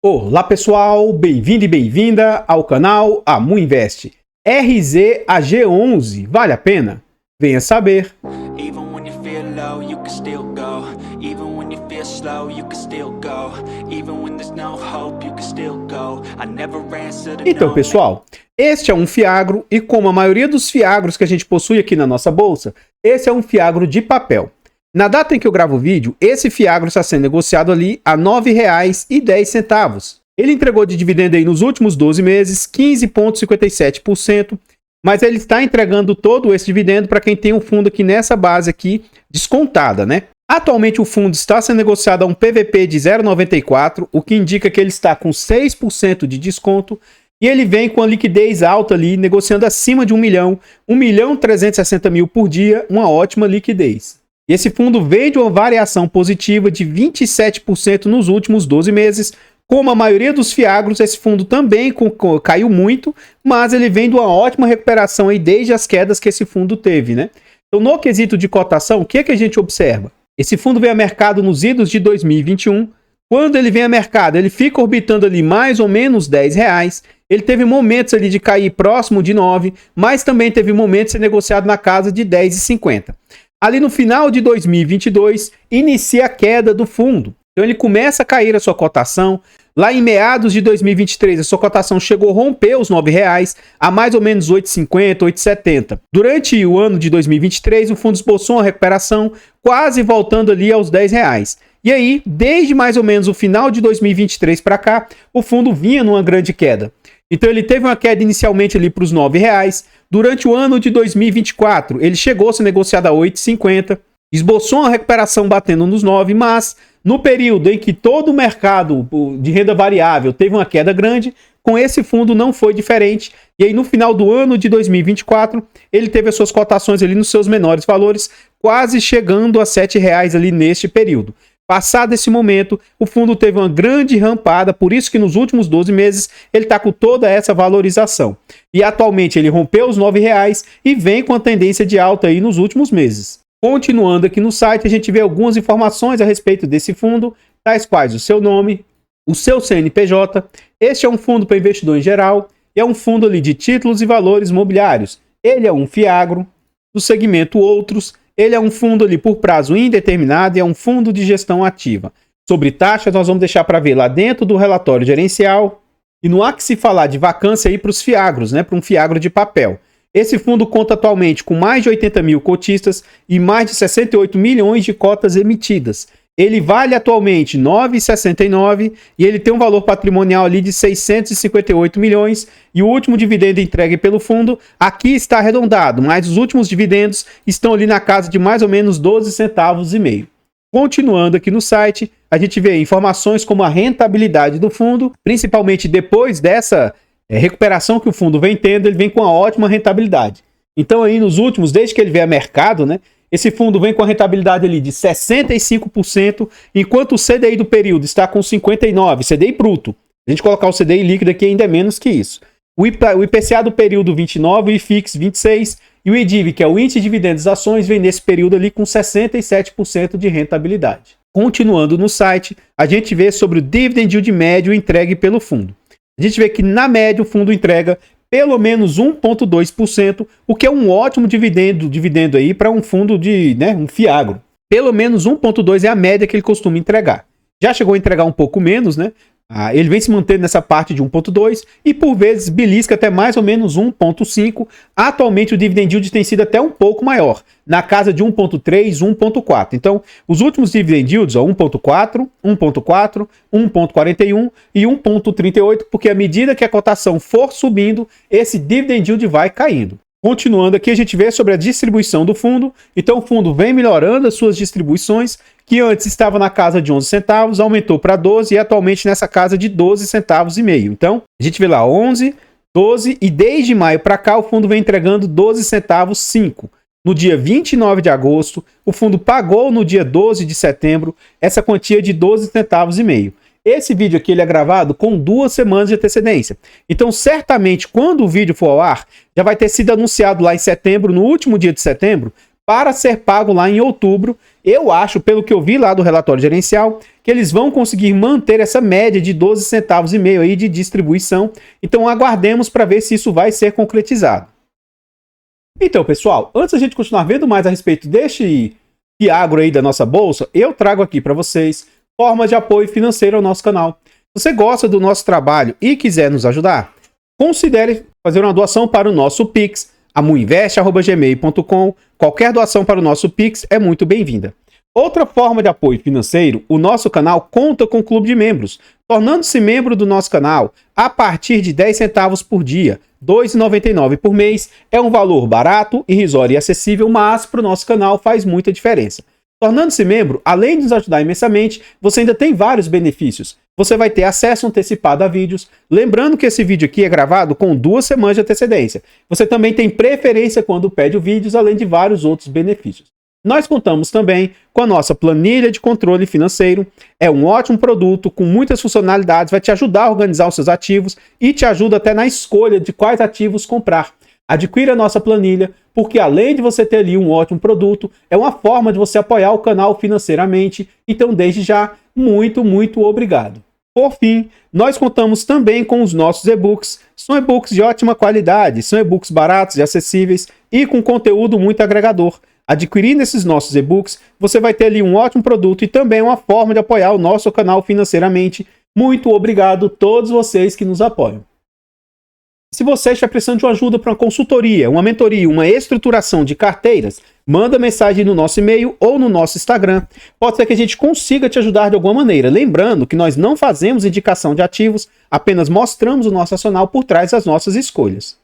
Olá pessoal, bem-vindo e bem-vinda ao canal Amu Invest. RZAG11, vale a pena? Venha saber. Então pessoal, este é um fiagro e como a maioria dos fiagros que a gente possui aqui na nossa bolsa, esse é um fiagro de papel. Na data em que eu gravo o vídeo, esse fiagro está sendo negociado ali a R$ 9,10. Ele entregou de dividendo aí nos últimos 12 meses, 15,57%, mas ele está entregando todo esse dividendo para quem tem um fundo aqui nessa base aqui, descontada, né? Atualmente o fundo está sendo negociado a um PVP de 0,94, o que indica que ele está com 6% de desconto, e ele vem com a liquidez alta ali, negociando acima de 1 milhão, 1.360.000 por dia, uma ótima liquidez. E esse fundo vem de uma variação positiva de 27% nos últimos 12 meses. Como a maioria dos fiagros, esse fundo também caiu muito, mas ele vem de uma ótima recuperação aí desde as quedas que esse fundo teve, né? Então, no quesito de cotação, o que é que a gente observa? Esse fundo vem a mercado nos idos de 2021. Quando ele vem a mercado, ele fica orbitando ali mais ou menos R$10. Ele teve momentos ali de cair próximo de 9, mas também teve momentos de ser negociado na casa de 10,50. Ali no final de 2022, inicia a queda do fundo. Então ele começa a cair a sua cotação. Lá em meados de 2023, a sua cotação chegou a romper os R$9 a mais ou menos 8,50, 8,70. Durante o ano de 2023, o fundo esboçou uma recuperação, quase voltando ali aos R$10. E aí, desde mais ou menos o final de 2023 para cá, o fundo vinha numa grande queda. Então ele teve uma queda inicialmente ali para os R$9. Durante o ano de 2024, ele chegou a ser negociado a 8,50, esboçou uma recuperação batendo nos 9, mas no período em que todo o mercado de renda variável teve uma queda grande, com esse fundo não foi diferente. E aí no final do ano de 2024, ele teve as suas cotações ali nos seus menores valores, quase chegando a R$7 ali neste período. Passado esse momento, o fundo teve uma grande rampada, por isso que nos últimos 12 meses ele está com toda essa valorização. E atualmente ele rompeu os R$9 e vem com a tendência de alta aí nos últimos meses. Continuando aqui no site, a gente vê algumas informações a respeito desse fundo, tais quais o seu nome, o seu CNPJ. Este é um fundo para investidor em geral e é um fundo ali de títulos e valores imobiliários. Ele é um fiagro do segmento outros. Ele é um fundo ali por prazo indeterminado e é um fundo de gestão ativa. Sobre taxas, nós vamos deixar para ver lá dentro do relatório gerencial. E não há que se falar de vacância aí para os fiagros, né? Para um fiagro de papel. Esse fundo conta atualmente com mais de 80 mil cotistas e mais de 68 milhões de cotas emitidas. Ele vale atualmente R$ 9,69 e ele tem um valor patrimonial ali de 658 milhões e o último dividendo entregue pelo fundo aqui está arredondado, mas os últimos dividendos estão ali na casa de mais ou menos 12 centavos e meio. Continuando aqui no site, a gente vê informações como a rentabilidade do fundo, principalmente depois dessa recuperação que o fundo vem tendo, ele vem com uma ótima rentabilidade. Então aí nos últimos, desde que ele veio a mercado, né? Esse fundo vem com a rentabilidade ali de 65%, enquanto o CDI do período está com 59%, CDI bruto. A gente colocar o CDI líquido aqui ainda é menos que isso. O IPCA do período 29, o IFIX 26 e o IDIV, que é o Índice de Dividendos das Ações, vem nesse período ali com 67% de rentabilidade. Continuando no site, a gente vê sobre o dividend yield médio entregue pelo fundo. A gente vê que na média o fundo entrega pelo menos 1,2%, o que é um ótimo dividendo aí para um fundo de, né, um fiagro. Pelo menos 1,2% é a média que ele costuma entregar. Já chegou a entregar um pouco menos, né? Ele vem se mantendo nessa parte de 1,2% e por vezes belisca até mais ou menos 1,5%. Atualmente o dividend yield tem sido até um pouco maior, na casa de 1,3%, 1,4%. Então, os últimos dividend yields, 1,4%, 1,4%, 1,41% e 1,38%, porque à medida que a cotação for subindo, esse dividend yield vai caindo. Continuando aqui, a gente vê sobre a distribuição do fundo. Então, o fundo vem melhorando as suas distribuições, que antes estava na casa de 11 centavos, aumentou para 12 e atualmente nessa casa de 12 centavos e meio. Então, a gente vê lá 11, 12 e desde maio para cá o fundo vem entregando 12 centavos 5. No dia 29 de agosto, o fundo pagou no dia 12 de setembro essa quantia de 12 centavos e meio. Esse vídeo aqui ele é gravado com 2 semanas de antecedência. Então, certamente, quando o vídeo for ao ar, já vai ter sido anunciado lá em setembro, no último dia de setembro, para ser pago lá em outubro. Eu acho, pelo que eu vi lá do relatório gerencial, que eles vão conseguir manter essa média de 12 centavos e meio aí de distribuição. Então aguardemos para ver se isso vai ser concretizado. Então, pessoal, antes da gente continuar vendo mais a respeito deste Fiagro aí da nossa bolsa, eu trago aqui para vocês formas de apoio financeiro ao nosso canal. Se você gosta do nosso trabalho e quiser nos ajudar, considere fazer uma doação para o nosso Pix, amuinvest@gmail.com. Qualquer doação para o nosso Pix é muito bem-vinda. Outra forma de apoio financeiro, o nosso canal conta com o clube de membros, tornando-se membro do nosso canal a partir de 10 centavos por dia, R$ 2,99 por mês. É um valor barato, irrisório e acessível, mas para o nosso canal faz muita diferença. Tornando-se membro, além de nos ajudar imensamente, você ainda tem vários benefícios. Você vai ter acesso antecipado a vídeos. Lembrando que esse vídeo aqui é gravado com 2 semanas de antecedência. Você também tem preferência quando pede os vídeos, além de vários outros benefícios. Nós contamos também com a nossa planilha de controle financeiro. É um ótimo produto com muitas funcionalidades, vai te ajudar a organizar os seus ativos e te ajuda até na escolha de quais ativos comprar. Adquira a nossa planilha, porque além de você ter ali um ótimo produto, é uma forma de você apoiar o canal financeiramente. Então, desde já, muito obrigado. Por fim, nós contamos também com os nossos e-books. São e-books de ótima qualidade, são e-books baratos e acessíveis e com conteúdo muito agregador. Adquirindo esses nossos e-books, você vai ter ali um ótimo produto e também uma forma de apoiar o nosso canal financeiramente. Muito obrigado a todos vocês que nos apoiam. Se você está precisando de uma ajuda para uma consultoria, uma mentoria, uma estruturação de carteiras, manda mensagem no nosso e-mail ou no nosso Instagram. Pode ser que a gente consiga te ajudar de alguma maneira. Lembrando que nós não fazemos indicação de ativos, apenas mostramos o nosso racional por trás das nossas escolhas.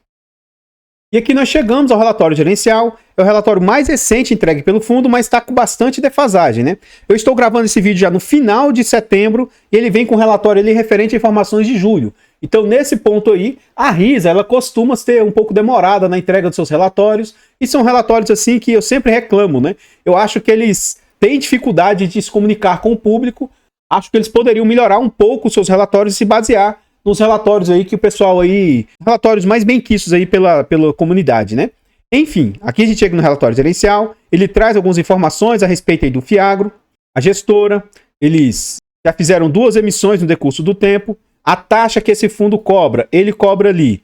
E aqui nós chegamos ao relatório gerencial. É o relatório mais recente entregue pelo fundo, mas está com bastante defasagem, né? Eu estou gravando esse vídeo já no final de setembro e ele vem com um relatório ali referente a informações de julho. Então, nesse ponto aí, a Risa, ela costuma ser um pouco demorada na entrega dos seus relatórios, e são relatórios assim que eu sempre reclamo, né? Eu acho que eles têm dificuldade de se comunicar com o público, acho que eles poderiam melhorar um pouco os seus relatórios e se basear nos relatórios aí que o pessoal aí, relatórios mais bem quistos aí pela comunidade, né? Enfim, aqui a gente chega no relatório gerencial, ele traz algumas informações a respeito aí do Fiagro, a gestora, eles já fizeram 2 emissões no decurso do tempo. A taxa que esse fundo cobra, ele cobra ali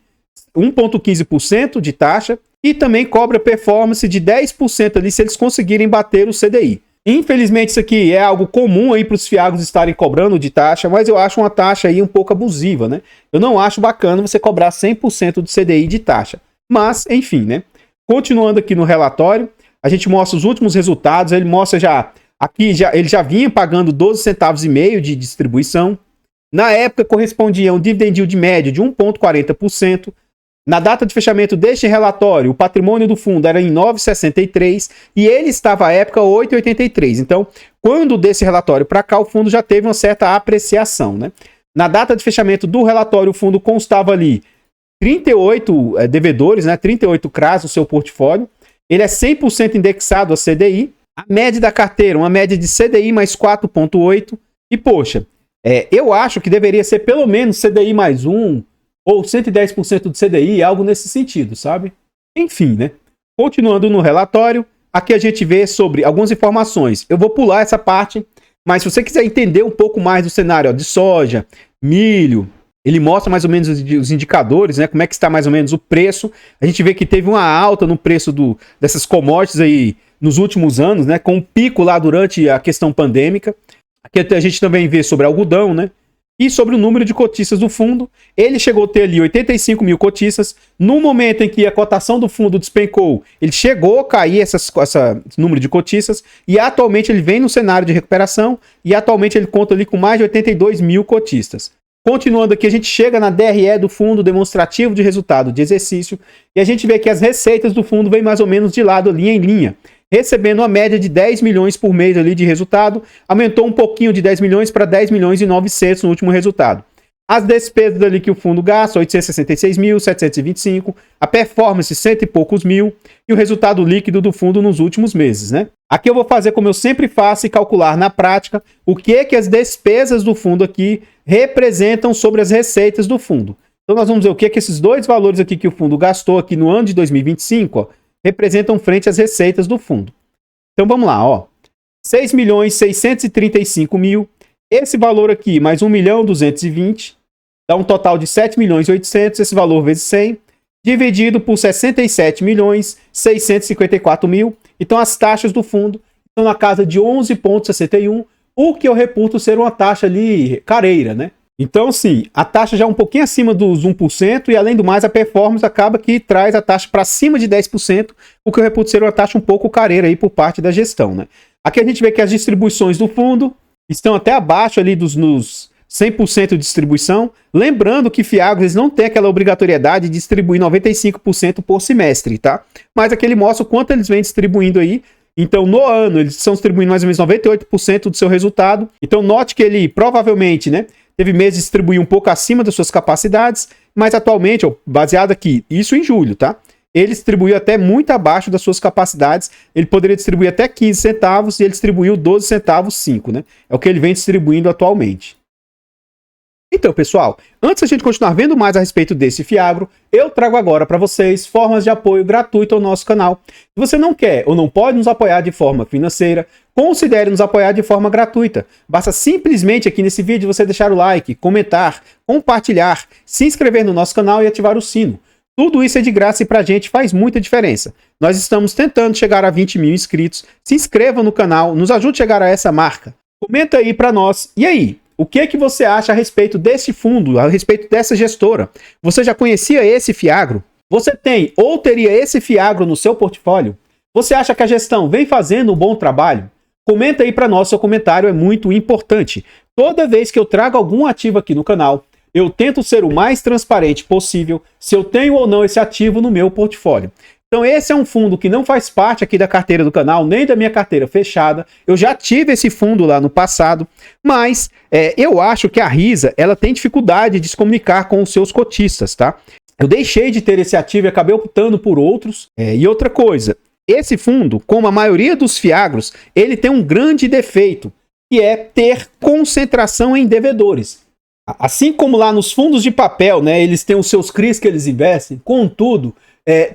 1,15% de taxa e também cobra performance de 10% ali se eles conseguirem bater o CDI. Infelizmente isso aqui é algo comum aí para os fiagros estarem cobrando de taxa, mas eu acho uma taxa aí um pouco abusiva, né? Eu não acho bacana você cobrar 100% do CDI de taxa. Mas, enfim, né? Continuando aqui no relatório, a gente mostra os últimos resultados, ele mostra ele já vinha pagando 12 centavos e meio de distribuição. Na época, correspondia a um dividend yield médio de 1,40%. Na data de fechamento deste relatório, o patrimônio do fundo era em 9,63 e ele estava à época 8,83. Então, quando desse relatório para cá, o fundo já teve uma certa apreciação, né? Na data de fechamento do relatório, o fundo constava ali 38 devedores, né? 38 CRAs no seu portfólio. Ele é 100% indexado a CDI. A média da carteira, uma média de CDI mais 4,8. E, poxa, eu acho que deveria ser pelo menos CDI mais 1 ou 110% de CDI, algo nesse sentido, sabe? Enfim, né? Continuando no relatório, aqui a gente vê sobre algumas informações. Eu vou pular essa parte, mas se você quiser entender um pouco mais do cenário de soja, milho, ele mostra mais ou menos os indicadores, né? Como é que está mais ou menos o preço. A gente vê que teve uma alta no preço dessas commodities aí nos últimos anos, né? Com um pico lá durante a questão pandêmica. Aqui a gente também vê sobre algodão, né? E sobre o número de cotistas do fundo. Ele chegou a ter ali 85 mil cotistas. No momento em que a cotação do fundo despencou, ele chegou a cair esse número de cotistas. E atualmente ele vem no cenário de recuperação. E atualmente ele conta ali com mais de 82 mil cotistas. Continuando aqui, a gente chega na DRE do fundo, demonstrativo de resultado de exercício. E a gente vê que as receitas do fundo vêm mais ou menos de lado, linha em linha, recebendo uma média de 10 milhões por mês ali de resultado, aumentou um pouquinho de 10 milhões para 10 milhões e 900 no último resultado. As despesas ali que o fundo gasta, 866.725, a performance, 100 e poucos mil, e o resultado líquido do fundo nos últimos meses, né? Aqui eu vou fazer como eu sempre faço e calcular na prática o que as despesas do fundo aqui representam sobre as receitas do fundo. Então nós vamos ver o que esses dois valores aqui que o fundo gastou aqui no ano de 2025, ó, representam frente às receitas do fundo. Então vamos lá, ó. 6.635.000. Esse valor aqui, mais 1.220.000, dá um total de 7.800.000, esse valor vezes 100, dividido por 67.654.000. Então, as taxas do fundo estão na casa de 11,61, o que eu reputo ser uma taxa ali careira, né? Então, sim, a taxa já é um pouquinho acima dos 1%, e além do mais, a performance acaba que traz a taxa para cima de 10%, o que eu reputo ser uma taxa um pouco careira aí por parte da gestão, né? Aqui a gente vê que as distribuições do fundo estão até abaixo ali nos 100% de distribuição. Lembrando que Fiagros eles não têm aquela obrigatoriedade de distribuir 95% por semestre, tá? Mas aqui ele mostra o quanto eles vêm distribuindo aí. Então, no ano, eles estão distribuindo mais ou menos 98% do seu resultado. Então, note que ele provavelmente, né, teve meses de distribuir um pouco acima das suas capacidades, mas atualmente, ó, baseado aqui, isso em julho, tá? Ele distribuiu até muito abaixo das suas capacidades. Ele poderia distribuir até 15 centavos e ele distribuiu 12 centavos 5, né? É o que ele vem distribuindo atualmente. Então, pessoal, antes da gente continuar vendo mais a respeito desse Fiagro, eu trago agora para vocês formas de apoio gratuito ao nosso canal. Se você não quer ou não pode nos apoiar de forma financeira, considere nos apoiar de forma gratuita. Basta simplesmente aqui nesse vídeo você deixar o like, comentar, compartilhar, se inscrever no nosso canal e ativar o sino. Tudo isso é de graça e pra gente faz muita diferença. Nós estamos tentando chegar a 20 mil inscritos. Se inscreva no canal, nos ajude a chegar a essa marca. Comenta aí pra nós. E aí? O que é que você acha a respeito desse fundo, a respeito dessa gestora? Você já conhecia esse Fiagro? Você tem ou teria esse Fiagro no seu portfólio? Você acha que a gestão vem fazendo um bom trabalho? Comenta aí para nós, seu comentário é muito importante. Toda vez que eu trago algum ativo aqui no canal, eu tento ser o mais transparente possível se eu tenho ou não esse ativo no meu portfólio. Então esse é um fundo que não faz parte aqui da carteira do canal, nem da minha carteira fechada. Eu já tive esse fundo lá no passado, mas eu acho que a Risa ela tem dificuldade de se comunicar com os seus cotistas, tá? Eu deixei de ter esse ativo e acabei optando por outros. E outra coisa, esse fundo, como a maioria dos Fiagros, ele tem um grande defeito, que é ter concentração em devedores. Assim como lá nos fundos de papel, né, eles têm os seus CRIs que eles investem, contudo,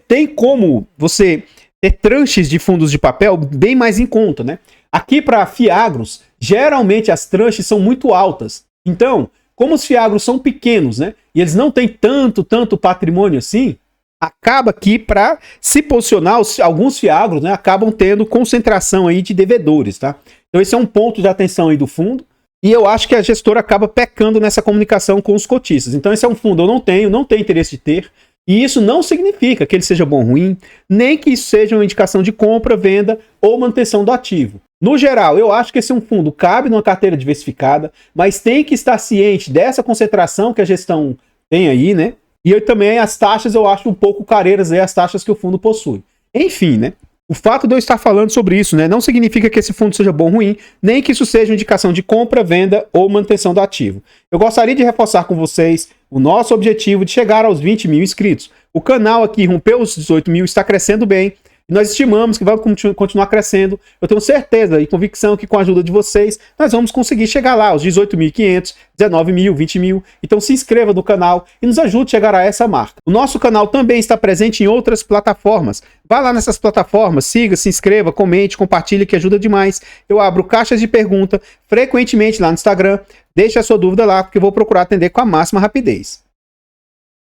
tem como você ter tranches de fundos de papel bem mais em conta, né? Aqui para Fiagros, geralmente as tranches são muito altas. Então, como os Fiagros são pequenos, né, e eles não têm tanto patrimônio assim, acaba que para se posicionar, alguns Fiagros, né, acabam tendo concentração aí de devedores, tá? Então esse é um ponto de atenção aí do fundo. E eu acho que a gestora acaba pecando nessa comunicação com os cotistas. Então esse é um fundo eu não tenho interesse de ter. E isso não significa que ele seja bom ou ruim, nem que isso seja uma indicação de compra, venda ou manutenção do ativo. No geral, eu acho que esse é um fundo cabe numa carteira diversificada, mas tem que estar ciente dessa concentração que a gestão tem aí, né? E também as taxas eu acho um pouco careiras aí, as taxas que o fundo possui. Enfim, né? O fato de eu estar falando sobre isso, né, não significa que esse fundo seja bom ou ruim, nem que isso seja uma indicação de compra, venda ou manutenção do ativo. Eu gostaria de reforçar com vocês o nosso objetivo de chegar aos 20 mil inscritos. O canal aqui rompeu os 18 mil, está crescendo bem. E nós estimamos que vai continuar crescendo. Eu tenho certeza e convicção que com a ajuda de vocês, nós vamos conseguir chegar lá aos 18.500, 19 mil, 20 mil. Então se inscreva no canal e nos ajude a chegar a essa marca. O nosso canal também está presente em outras plataformas. Vá lá nessas plataformas, siga, se inscreva, comente, compartilhe, que ajuda demais. Eu abro caixas de pergunta frequentemente lá no Instagram. Deixe a sua dúvida lá, porque eu vou procurar atender com a máxima rapidez.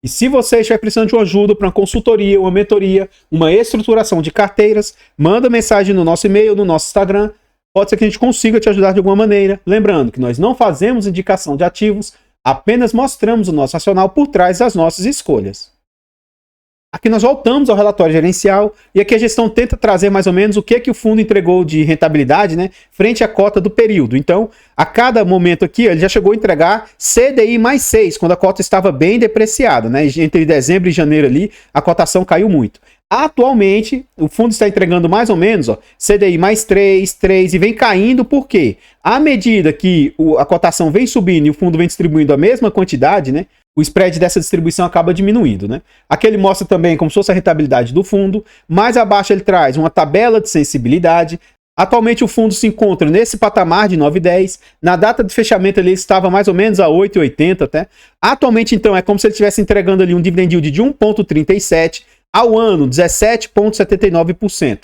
E se você estiver precisando de uma ajuda para uma consultoria, uma mentoria, uma estruturação de carteiras, manda mensagem no nosso e-mail, no nosso Instagram. Pode ser que a gente consiga te ajudar de alguma maneira. Lembrando que nós não fazemos indicação de ativos, apenas mostramos o nosso racional por trás das nossas escolhas. Aqui nós voltamos ao relatório gerencial e aqui a gestão tenta trazer mais ou menos o que o fundo entregou de rentabilidade, né, frente à cota do período. Então, a cada momento aqui, ele já chegou a entregar CDI mais 6, quando a cota estava bem depreciada, né? Entre dezembro e janeiro ali, a cotação caiu muito. Atualmente, o fundo está entregando mais ou menos CDI mais 3 e vem caindo, por quê? À medida que a cotação vem subindo e o fundo vem distribuindo a mesma quantidade, né, o spread dessa distribuição acaba diminuindo, né? Aqui ele mostra também como se fosse a rentabilidade do fundo. Mais abaixo ele traz uma tabela de sensibilidade. Atualmente o fundo se encontra nesse patamar de 9,10. Na data de fechamento ele estava mais ou menos a 8,80 até. Atualmente então é como se ele estivesse entregando ali um dividend yield de 1,37. Ao ano 17,79%.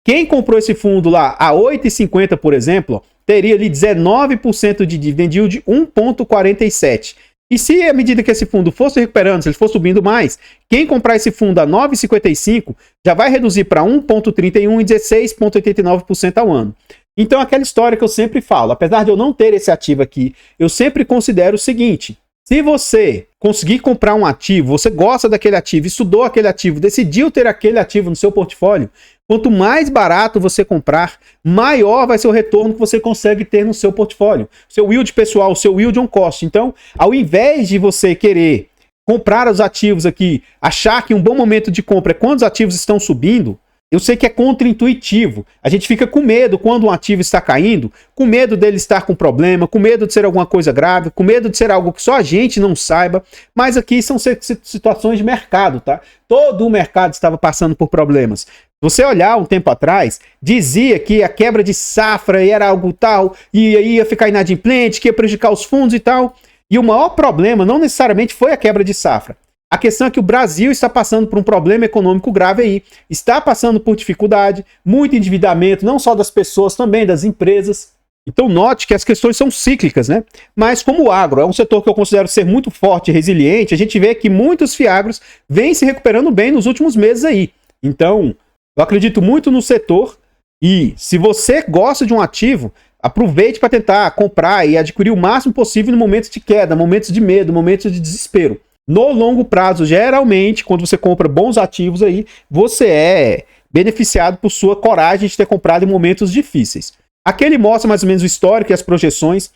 Quem comprou esse fundo lá a 8,50, por exemplo, teria ali 19% de dividend yield de 1,47. E se à medida que esse fundo fosse recuperando, se ele for subindo mais, quem comprar esse fundo a 9,55 já vai reduzir para 1,31 e 16,89% ao ano. Então, aquela história que eu sempre falo, apesar de eu não ter esse ativo aqui, eu sempre considero o seguinte: se você conseguir comprar um ativo, você gosta daquele ativo, estudou aquele ativo, decidiu ter aquele ativo no seu portfólio, quanto mais barato você comprar, maior vai ser o retorno que você consegue ter no seu portfólio. Seu yield pessoal, o seu yield on cost. Então, ao invés de você querer comprar os ativos aqui, achar que um bom momento de compra é quando os ativos estão subindo, eu sei que é contraintuitivo. A gente fica com medo quando um ativo está caindo, com medo dele estar com problema, com medo de ser alguma coisa grave, com medo de ser algo que só a gente não saiba. Mas aqui são situações de mercado, tá? Todo o mercado estava passando por problemas. Você olhar um tempo atrás, dizia que a quebra de safra era algo tal, e aí ia ficar inadimplente, que ia prejudicar os fundos e tal. E o maior problema não necessariamente foi a quebra de safra. A questão é que o Brasil está passando por um problema econômico grave aí, está passando por dificuldade, muito endividamento, não só das pessoas, também das empresas. Então note que as questões são cíclicas, né? Mas como o agro é um setor que eu considero ser muito forte e resiliente, a gente vê que muitos fiagros vêm se recuperando bem nos últimos meses aí. Então, eu acredito muito no setor e se você gosta de um ativo, aproveite para tentar comprar e adquirir o máximo possível em momentos de queda, momentos de medo, momentos de desespero. No longo prazo, geralmente, quando você compra bons ativos aí, você é beneficiado por sua coragem de ter comprado em momentos difíceis. Aqui ele mostra mais ou menos o histórico e as projeções.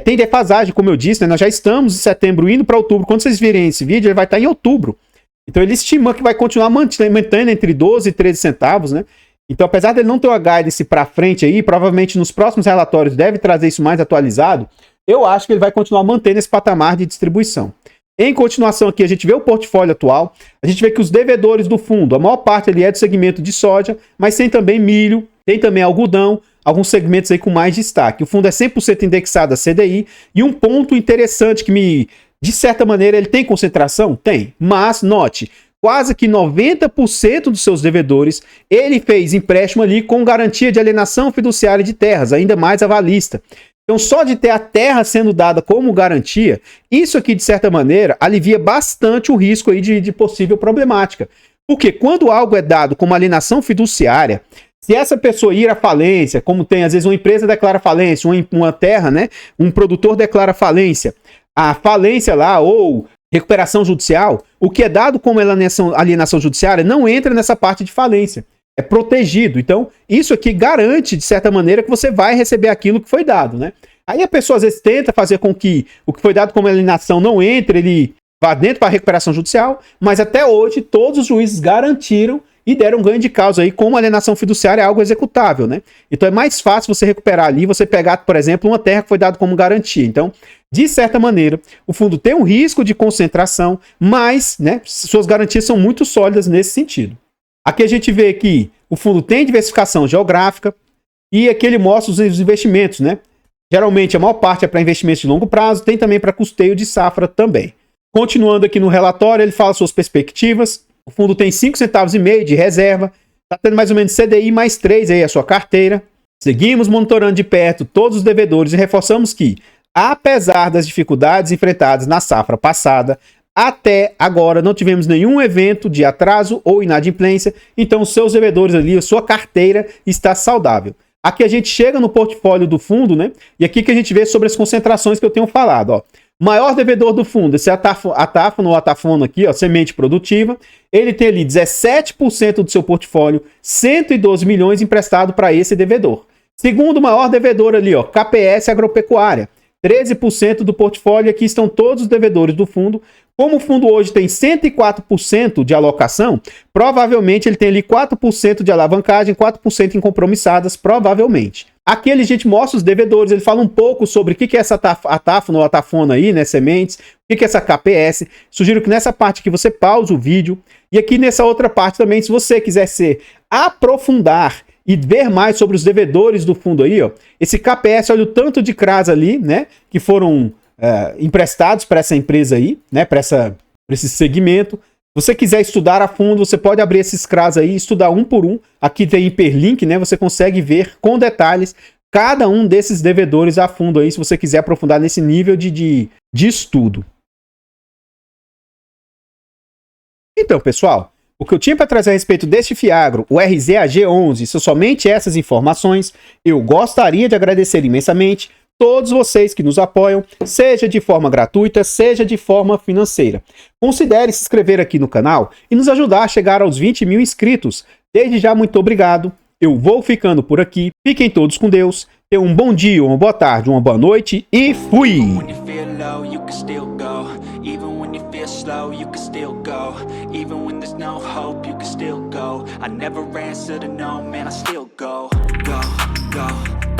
Tem defasagem, como eu disse, né? Nós já estamos em setembro, indo para outubro. Quando vocês virem esse vídeo, ele vai estar em outubro. Então ele estima que vai continuar mantendo entre 12 e 13 centavos, né? Então, apesar dele não ter uma guidance para frente aí, provavelmente nos próximos relatórios deve trazer isso mais atualizado, eu acho que ele vai continuar mantendo esse patamar de distribuição. Em continuação aqui, a gente vê o portfólio atual, a gente vê que os devedores do fundo, a maior parte ali é do segmento de soja, mas tem também milho, tem também algodão, alguns segmentos aí com mais destaque. O fundo é 100% indexado a CDI, e um ponto interessante que de certa maneira, ele tem concentração? Tem, mas note, quase que 90% dos seus devedores, ele fez empréstimo ali com garantia de alienação fiduciária de terras, ainda mais avalista. Então, só de ter a terra sendo dada como garantia, isso aqui, de certa maneira, alivia bastante o risco aí de possível problemática. Porque quando algo é dado como alienação fiduciária, se essa pessoa ir à falência, como tem, às vezes, uma empresa declara falência, uma terra, né? Um produtor declara falência, a falência lá, ou recuperação judicial, o que é dado como alienação judiciária não entra nessa parte de falência. É protegido. Então, isso aqui garante, de certa maneira, que você vai receber aquilo que foi dado, né? Aí a pessoa, às vezes, tenta fazer com que o que foi dado como alienação não entre, ele vá dentro para a recuperação judicial, mas até hoje todos os juízes garantiram e deram ganho de causa aí, como alienação fiduciária é algo executável, né? Então é mais fácil você recuperar ali, você pegar, por exemplo, uma terra que foi dada como garantia. Então, de certa maneira, o fundo tem um risco de concentração, mas, né, suas garantias são muito sólidas nesse sentido. Aqui a gente vê que o fundo tem diversificação geográfica e aqui ele mostra os investimentos, né? Geralmente a maior parte é para investimentos de longo prazo, tem também para custeio de safra também. Continuando aqui no relatório, ele fala suas perspectivas. O fundo tem 5,5 centavos de reserva, está tendo mais ou menos CDI mais 3 aí a sua carteira. Seguimos monitorando de perto todos os devedores e reforçamos que, apesar das dificuldades enfrentadas na safra passada, até agora não tivemos nenhum evento de atraso ou inadimplência, então os seus devedores ali, a sua carteira está saudável. Aqui a gente chega no portfólio do fundo, né? E aqui que a gente vê sobre as concentrações que eu tenho falado, ó. Maior devedor do fundo, esse Atáfono ou Atafono aqui, ó, semente produtiva, ele tem ali 17% do seu portfólio, 112 milhões emprestado para esse devedor. Segundo maior devedor ali, ó, KPS Agropecuária, 13% do portfólio, aqui estão todos os devedores do fundo. Como o fundo hoje tem 104% de alocação, provavelmente ele tem ali 4% de alavancagem, 4% em compromissadas, provavelmente. Aqui a gente mostra os devedores, ele fala um pouco sobre o que é essa Atáfono ou Atafona aí, né, sementes, o que é essa KPS. Sugiro que nessa parte aqui você pause o vídeo. E aqui nessa outra parte também, se você quiser aprofundar e ver mais sobre os devedores do fundo aí, ó, esse KPS, olha o tanto de CRAs ali, né, que foram emprestados para essa empresa aí, né, para esse segmento. você quiser estudar a fundo, você pode abrir esses CRAs aí, estudar um por um. Aqui tem hiperlink, né? Você consegue ver com detalhes cada um desses devedores a fundo aí, se você quiser aprofundar nesse nível de estudo. Então, pessoal, o que eu tinha para trazer a respeito deste Fiagro, o RZAG11, são somente essas informações. Eu gostaria de agradecer imensamente todos vocês que nos apoiam, seja de forma gratuita, seja de forma financeira. Considere se inscrever aqui no canal e nos ajudar a chegar aos 20 mil inscritos. Desde já, muito obrigado. Eu vou ficando por aqui. Fiquem todos com Deus. Tenham um bom dia, uma boa tarde, uma boa noite e fui! Slow, you can still go. Even when there's no hope, you can still go. I never answer to no, man, I still go. Go, go.